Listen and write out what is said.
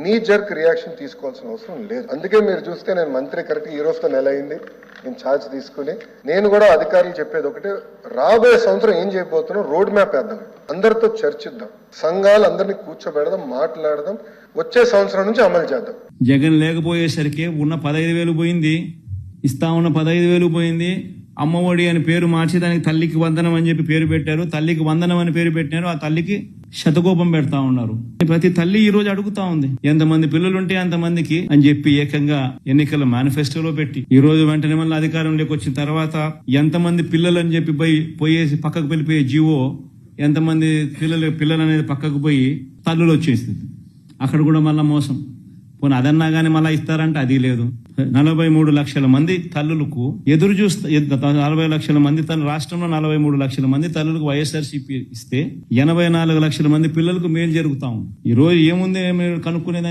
నీ jerk reaction తీసుకోవాల్సిన అవసరం లేదు. అందుకే మీరు చూస్తే నేను మంత్రి కరెక్ట్ ఈ రోజుతో నెల అయింది నేను ఛార్జ్ తీసుకుని. నేను కూడా అధికారులు చెప్పేది ఒకటే, రాబోయే సంవత్సరం ఏం చేయబోతున్నాం రోడ్ మ్యాప్ వేద్దాం, అందరితో చర్చిద్దాం, సంఘాలు అందరినీ కూర్చోబెడదాం, మాట్లాడదాం, వచ్చే సంవత్సరం నుంచి అమలు చేద్దాం. జగన్ లేకపోయేసరికి ఉన్న 15,000 పోయింది, ఇస్తా ఉన్న 15,000 పోయింది. అమ్మఒడి అని పేరు మార్చి దానికి తల్లికి వందనం అని చెప్పి పేరు పెట్టారు, తల్లికి వందనం అని పేరు పెట్టినారు, ఆ తల్లికి శతకోపం పెడతా ఉన్నారు. ప్రతి తల్లి ఈ రోజు అడుగుతా ఉంది ఎంతమంది పిల్లలుంటే అంతమందికి అని చెప్పి ఏకంగా ఎన్నికల మేనిఫెస్టోలో పెట్టి ఈ రోజు వెంటనే మళ్ళీ అధికారంలోకి వచ్చిన తర్వాత ఎంతమంది పిల్లలు అని చెప్పి పోయేసి పక్కకు వెళ్ళిపోయే జీవో ఎంతమంది పిల్లలు అనేది పక్కకు పోయి తల్లులు వచ్చేస్తుంది. అక్కడ కూడా మళ్ళా మోసం. పోనీ అదన్నా గానీ మళ్ళా ఇస్తారంటే అది లేదు. 43 లక్షల మంది తల్లులకు ఎదురు చూస్తే 40 లక్షల మంది రాష్ట్రంలో 43 లక్షల మంది తల్లులకు వైఎస్ఆర్సీపీ ఇస్తే 84 లక్షల మంది పిల్లలకు మేలు జరుగుతా ఉంది. ఈ రోజు ఏముంది కనుక్కునేది